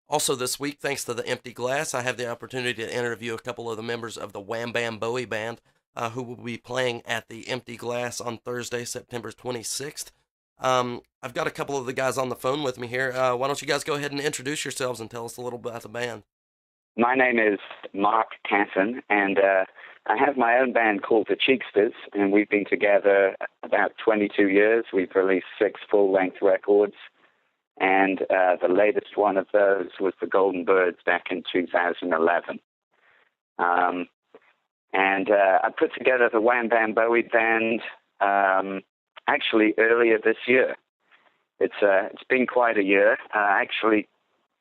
Also, this week, thanks to the Empty Glass, I have the opportunity to interview a couple of the members of the Wham Bam Bowie band who will be playing at the Empty Glass on Thursday, September 26th. I've got a couple of the guys on the phone with me here. Why don't you guys go ahead and introduce yourselves and tell us a little bit about the band? My name is Mark Casson, and I have my own band called the Cheeksters, and we've been together about 22 years. We've released 6 full-length records, and the latest one of those was the Golden Birds back in 2011. And I put together the Wham Bam Bowie band actually earlier this year. It's been quite a year. I actually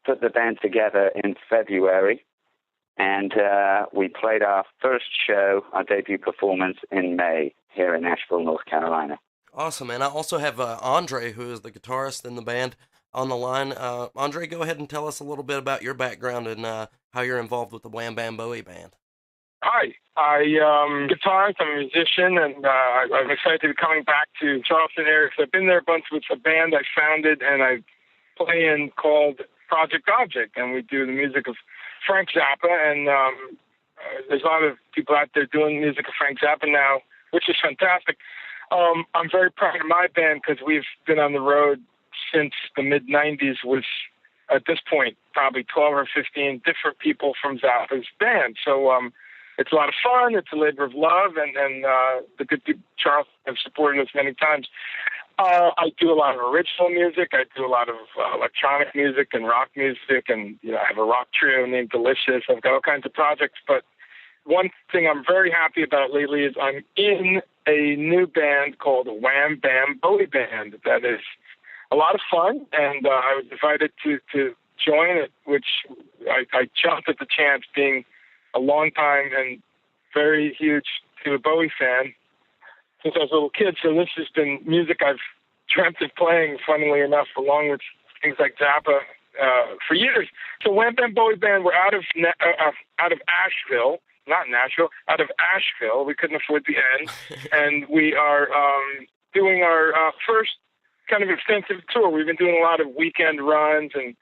put the band together in February, and we played our first show, our debut performance, in May here in Asheville, North Carolina. Awesome, and I also have Andre, who is the guitarist in the band, on the line. Andre, go ahead and tell us a little bit about your background and how you're involved with the Wham Bam Bowie band. Hi, I'm a guitarist, I'm a musician, and I'm excited to be coming back to Charleston area. So I've been there a bunch with a band I founded and I play in called Project Object, and we do the music of Frank Zappa, and there's a lot of people out there doing music of Frank Zappa now, which is fantastic. I'm very proud of my band because we've been on the road since the mid-'90s with, at this point, probably 12 or 15 different people from Zappa's band. So it's a lot of fun. It's a labor of love, and the good people, Charles, have supported us many times. I do a lot of original music. I do a lot of electronic music and rock music, and I have a rock trio named Delicious. I've got all kinds of projects, but one thing I'm very happy about lately is I'm in a new band called the Wham Bam Bowie Band. That is a lot of fun, and I was invited to join it, which I jumped at the chance, being a long time and very huge David Bowie fan since I was a little kid. So this has been music I've dreamt of playing, funnily enough, along with things like Zappa for years. So Wham Bam Bowie Band, we're out of Asheville, not Nashville, out of Asheville. We couldn't afford the end. And we are doing our first kind of extensive tour. We've been doing a lot of weekend runs and,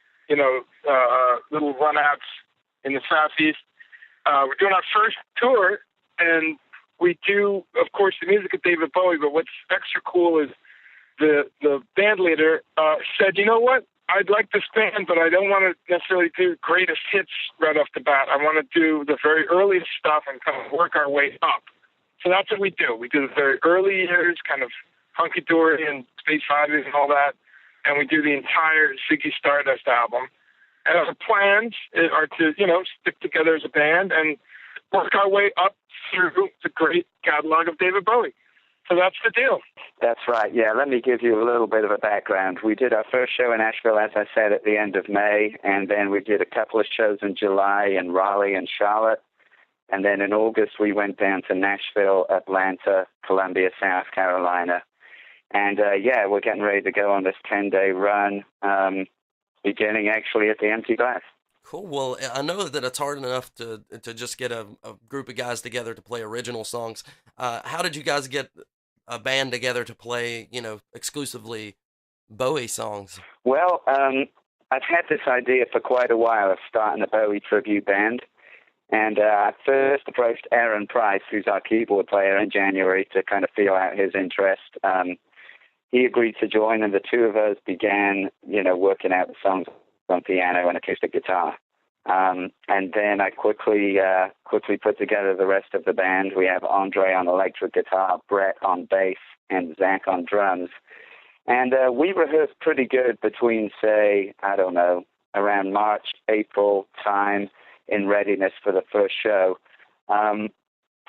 little run-outs in the Southeast. We're doing our first tour, and we do, of course, the music of David Bowie, but what's extra cool is the band leader said, you know what, I'd like this band, but I don't want to necessarily do greatest hits right off the bat. I want to do the very earliest stuff and kind of work our way up. So that's what we do. We do the very early years, kind of hunky-dory and Space Fighters and all that, and we do the entire Ziggy Stardust album. And our plans are to, stick together as a band and work our way up through the great catalog of David Bowie. So that's the deal. That's right. Yeah, let me give you a little bit of a background. We did our first show in Asheville, as I said, at the end of May, and then we did a couple of shows in July in Raleigh and Charlotte. And then in August, we went down to Nashville, Atlanta, Columbia, South Carolina. And, we're getting ready to go on this 10-day run, beginning actually at the Empty Glass. Cool. Well, I know that it's hard enough to just get a group of guys together to play original songs. How did you guys get a band together to play, exclusively Bowie songs? Well, I've had this idea for quite a while of starting a Bowie tribute band. And I first approached Aaron Price, who's our keyboard player, in January to kind of feel out his interest. He agreed to join, and the two of us began, working out the songs on piano and acoustic guitar. And then I quickly put together the rest of the band. We have Andre on electric guitar, Brett on bass, and Zach on drums. And we rehearsed pretty good between, say, around March, April time in readiness for the first show.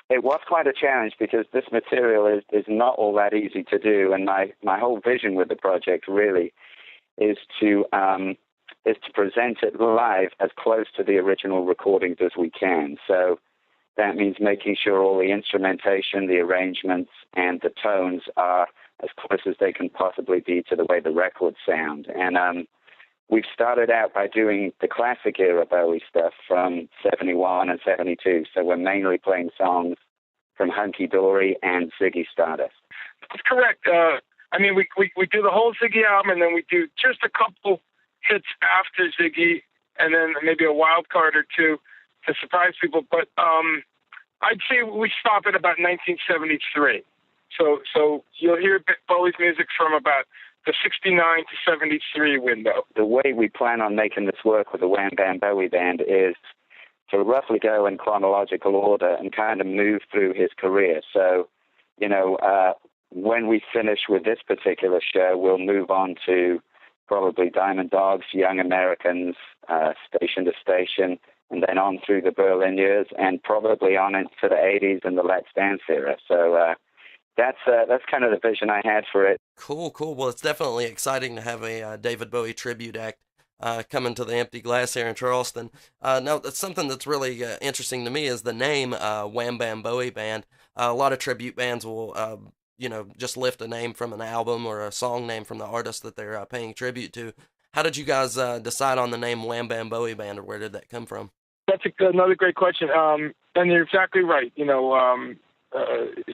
It was quite a challenge because this material is not all that easy to do, and my whole vision with the project really is to present it live as close to the original recordings as we can. So that means making sure all the instrumentation, the arrangements, and the tones are as close as they can possibly be to the way the records sound. And we've started out by doing the classic era Bowie stuff from 71 and 72. So we're mainly playing songs from Hunky Dory and Ziggy Stardust. That's correct. We do the whole Ziggy album, and then we do just a couple hits after Ziggy, and then maybe a wild card or two to surprise people. But I'd say we stop at about 1973. So you'll hear Bowie's music from about the 69 to 73 window. The way we plan on making this work with the Wham Bam Bowie Band is to roughly go in chronological order and kind of move through his career. So, when we finish with this particular show, we'll move on to probably Diamond Dogs, Young Americans, Station to Station, and then on through the Berlin years, and probably on into the 80s and the Let's Dance era. So that's kind of the vision I had for it. Cool. Well, it's definitely exciting to have a David Bowie tribute act coming to the Empty Glass here in Charleston. Now, that's something that's really interesting to me is the name Wham Bam Bowie Band. A lot of tribute bands will, just lift a name from an album or a song name from the artist that they're paying tribute to. How did you guys decide on the name Wham Bam Bowie Band, or where did that come from? That's another great question. And you're exactly right.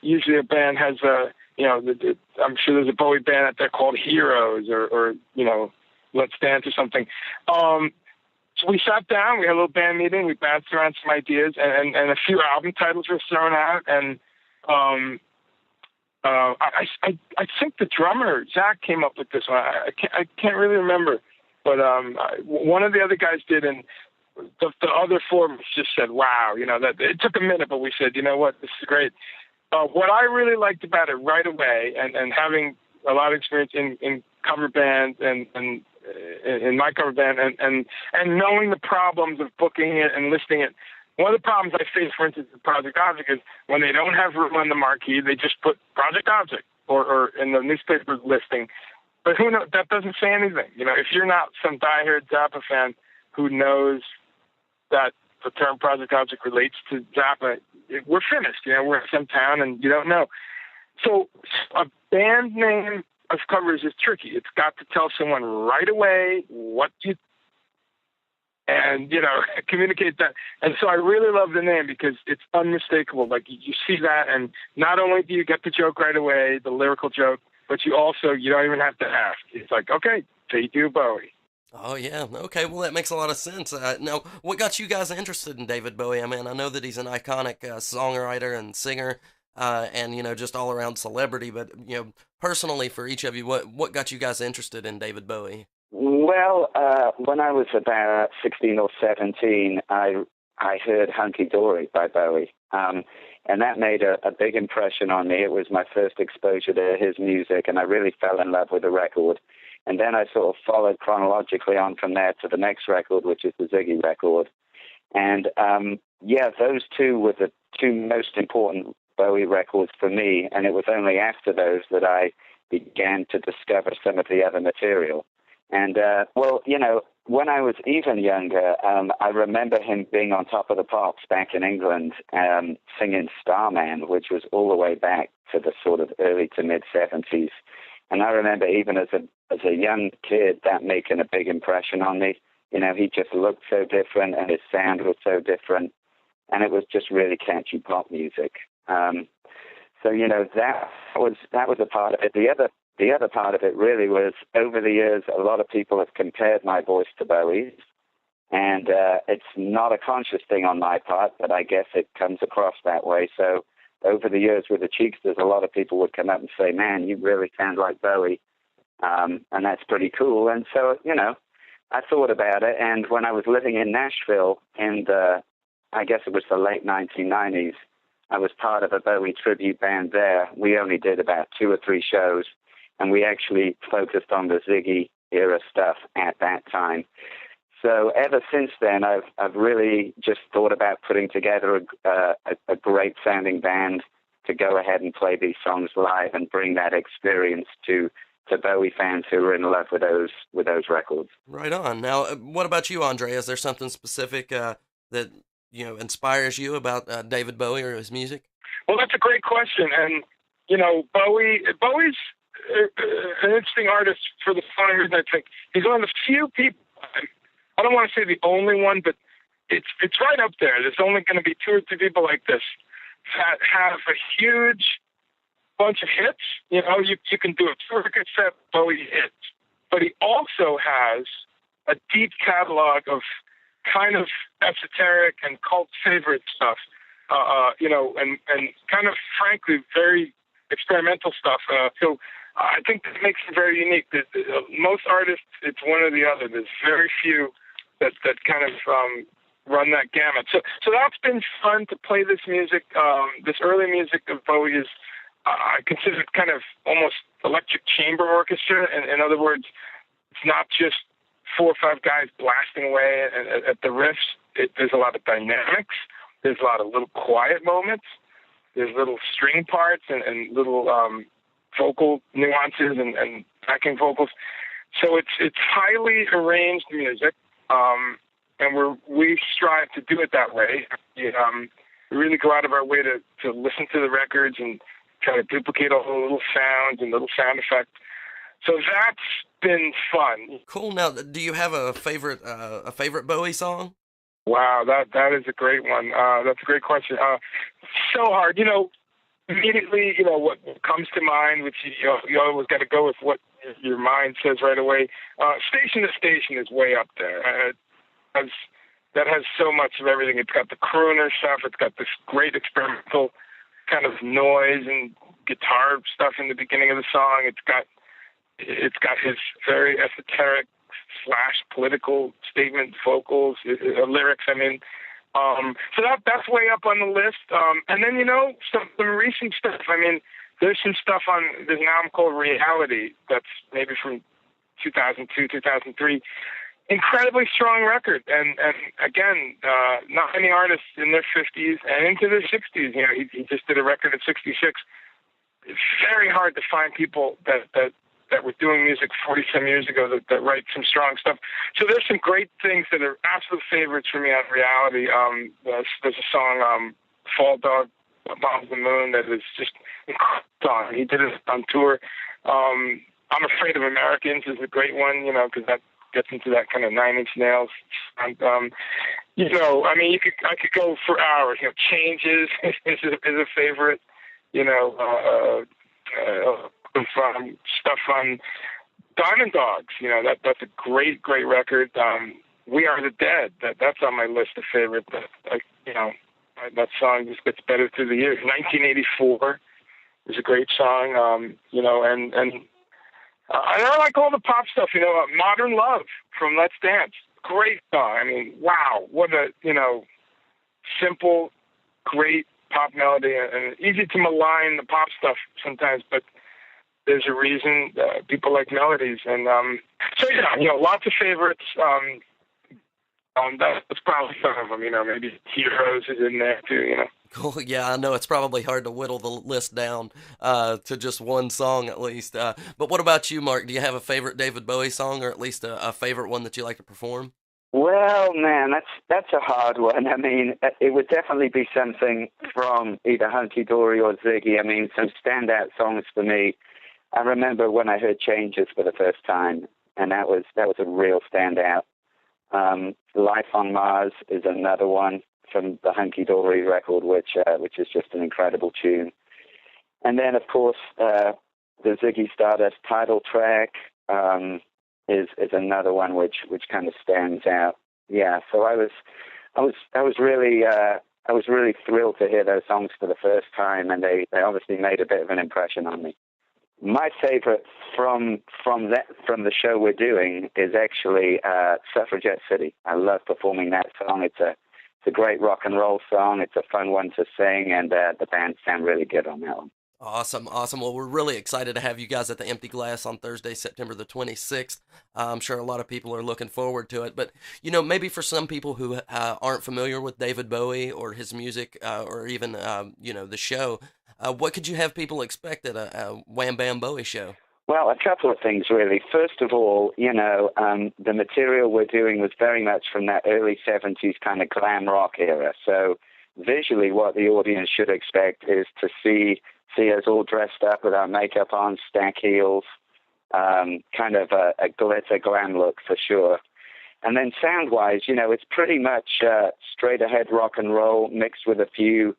Usually a band has I'm sure there's a Bowie band out there called Heroes or Let's Dance or something. So we sat down, we had a little band meeting, we bounced around some ideas, and a few album titles were thrown out. And I think the drummer Zach came up with this one. I can't really remember, but one of the other guys did, and the other four just said, "Wow!" That it took a minute, but we said, "You know what? This is great." What I really liked about it right away, and having a lot of experience in cover bands and in my cover band, and knowing the problems of booking it and listing it. One of the problems I face, for instance, with Project Object is when they don't have room on the marquee, they just put Project Object or in the newspaper listing. But who knows? That doesn't say anything. If you're not some diehard Zappa fan who knows that the term Project Object relates to Zappa, we're finished. We're in some town and you don't know. So a band name of covers is tricky. It's got to tell someone right away what you and communicate that. And so I really love the name because it's unmistakable. Like you see that, and not only do you get the joke right away, the lyrical joke, but you don't even have to ask. It's like, okay, they do Bowie. Oh, yeah. Okay, well, that makes a lot of sense. Now, what got you guys interested in David Bowie? I mean, I know that he's an iconic songwriter and singer and, just all-around celebrity, but, personally for each of you, what got you guys interested in David Bowie? Well, when I was about 16 or 17, I heard Hunky Dory by Bowie, and that made a big impression on me. It was my first exposure to his music, and I really fell in love with the record. And then I sort of followed chronologically on from there to the next record, which is the Ziggy record. And, those two were the two most important Bowie records for me, and it was only after those that I began to discover some of the other material. And, when I was even younger, I remember him being on Top of the Pops back in England, singing Starman, which was all the way back to the sort of early to mid-'70s. And I remember even as a young kid, that making a big impression on me. He just looked so different and his sound was so different. And it was just really catchy pop music. That was a part of it. The other part of it really was, over the years, a lot of people have compared my voice to Bowie's. And it's not a conscious thing on my part, but I guess it comes across that way. So over the years with the Cheeksters, a lot of people would come up and say, "Man, you really sound like Bowie." And that's pretty cool. And so, I thought about it. And when I was living in Nashville in I guess it was the late 1990s, I was part of a Bowie tribute band there. We only did about 2 or 3 shows, and we actually focused on the Ziggy era stuff at that time. So ever since then, I've really just thought about putting together a great sounding band to go ahead and play these songs live and bring that experience to Bowie fans who are in love with those records. Right on. Now, what about you, Andre? Is there something specific that inspires you about David Bowie or his music? Well, that's a great question, and Bowie's an interesting artist for the following reason. I think he's one of the few people. I don't want to say the only one, but it's right up there. There's only going to be 2 or 3 people like this that have a huge bunch of hits. You can do a 2-record set, Bowie hits, but he also has a deep catalog of kind of esoteric and cult favorite stuff, and kind of frankly very experimental stuff. So I think that makes it very unique. Most artists, it's one or the other. There's very few that kind of run that gamut. So that's been fun to play this music. This early music of Bowie is, I consider it kind of almost electric chamber orchestra. And in other words, it's not just 4 or 5 guys blasting away at the riffs. There's a lot of dynamics. There's a lot of little quiet moments. There's little string parts and little vocal nuances and backing vocals. So it's highly arranged music, and we strive to do it that way. We really go out of our way to listen to the records and try to duplicate all the little sounds and little sound effects. So that's been fun. Cool. Now, do you have a favorite Bowie song? Wow, that is a great one. That's a great question. So hard. Immediately, what comes to mind, which you always got to go with what your mind says right away. Station to Station is way up there. That has so much of everything. It's got the crooner stuff. It's got this great experimental kind of noise and guitar stuff in the beginning of the song. It's got his very esoteric / political statement vocals, lyrics. I mean, so that's way up on the list. And then some recent stuff. I mean, there's some stuff there's an album called Reality that's maybe from 2002, 2003. Incredibly strong record, and again, not many artists in their 50s and into their 60s. He just did a record at 66. It's very hard to find people that were doing music 40-some years ago that write some strong stuff. So there's some great things that are absolute favorites for me on Reality. There's a song, Fall Dog, Bombs the Moon, that is just incredible song. He did it on tour. I'm Afraid of Americans is a great one, because that gets into that kind of 9 Inch Nails. And, I mean, I could go for hours. Changes is a favorite. From stuff on Diamond Dogs. That's a great record. We Are the Dead. That's on my list of favorites. That song just gets better through the years. 1984 is a great song. And I like all the pop stuff. Modern Love from Let's Dance. Great song. I mean, wow, what a simple, great pop melody, and easy to malign the pop stuff sometimes, but there's a reason people like melodies. And lots of favorites. That's probably some of them. Maybe Heroes is in there too. Cool. Yeah, I know it's probably hard to whittle the list down to just one song at least. But what about you, Mark? Do you have a favorite David Bowie song, or at least a favorite one that you like to perform? Well, man, that's a hard one. I mean, it would definitely be something from either Hunky Dory or Ziggy. I mean, some standout songs for me. I remember when I heard Changes for the first time, and that was a real standout. Life on Mars is another one from the Hunky Dory record, which is just an incredible tune. And then, of course, the Ziggy Stardust title track is another one which kind of stands out. Yeah, so I was really thrilled to hear those songs for the first time, and they obviously made a bit of an impression on me. My favorite from the show we're doing is actually Suffragette City. I love performing that song. It's a great rock and roll song. It's a fun one to sing, and the band sound really good on that one. Awesome. Well, we're really excited to have you guys at the Empty Glass on Thursday, September the 26th. I'm sure a lot of people are looking forward to it. But, maybe for some people who aren't familiar with David Bowie or his music or even, the show, what could you have people expect at a Wham Bam Bowie show? Well, a couple of things, really. First of all, the material we're doing was very much from that early 70s kind of glam rock era. So visually what the audience should expect is to see us all dressed up with our makeup on, stack heels, kind of a glitter glam look for sure. And then sound-wise, it's pretty much straight-ahead rock and roll mixed with a few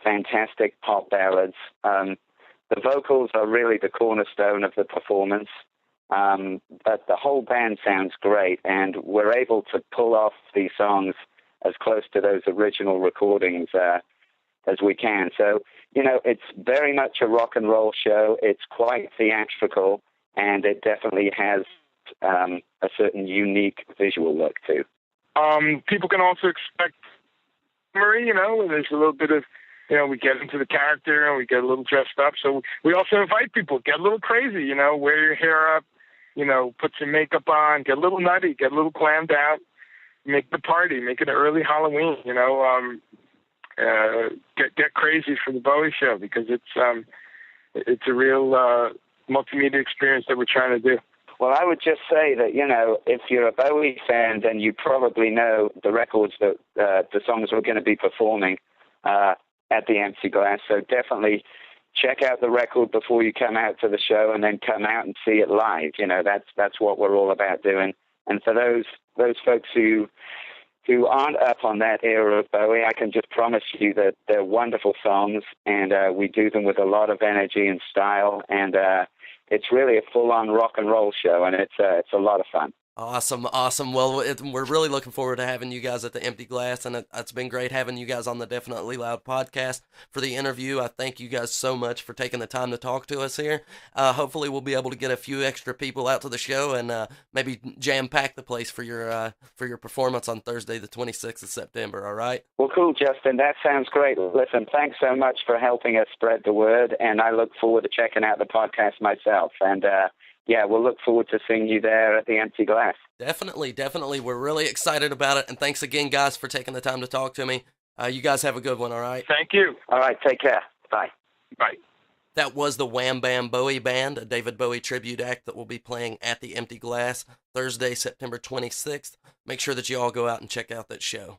fantastic pop ballads. The vocals are really the cornerstone of the performance. But the whole band sounds great, and we're able to pull off these songs as close to those original recordings as we can. So, it's very much a rock and roll show. It's quite theatrical, and it definitely has a certain unique visual look too. People can also expect Marie, there's a little bit of, we get into the character and we get a little dressed up. So we also invite people, get a little crazy, wear your hair up, put some makeup on, get a little nutty, get a little clammed out, make the party, make it an early Halloween, get crazy for the Bowie show, because it's a real multimedia experience that we're trying to do. Well, I would just say that, if you're a Bowie fan, then you probably know the records that the songs we're going to be performing at the Empty Glass. So definitely check out the record before you come out to the show, and then come out and see it live. That's what we're all about doing. And for those folks who aren't up on that era of Bowie, I can just promise you that they're wonderful songs, and we do them with a lot of energy and style, and it's really a full-on rock and roll show, and it's a lot of fun. Awesome. Well, we're really looking forward to having you guys at the Empty Glass, and it's been great having you guys on the Definitely Loud podcast for the interview. I thank you guys so much for taking the time to talk to us here. Hopefully we'll be able to get a few extra people out to the show, and maybe jam-pack the place for your performance on Thursday, the 26th of September, all right? Well, cool, Justin. That sounds great. Listen, thanks so much for helping us spread the word, and I look forward to checking out the podcast myself. And yeah, we'll look forward to seeing you there at the Empty Glass. Definitely. We're really excited about it, and thanks again, guys, for taking the time to talk to me. You guys have a good one, all right? Thank you. All right, take care. Bye. Bye. That was the Wham Bam Bowie Band, a David Bowie tribute act that will be playing at the Empty Glass Thursday, September 26th. Make sure that you all go out and check out that show.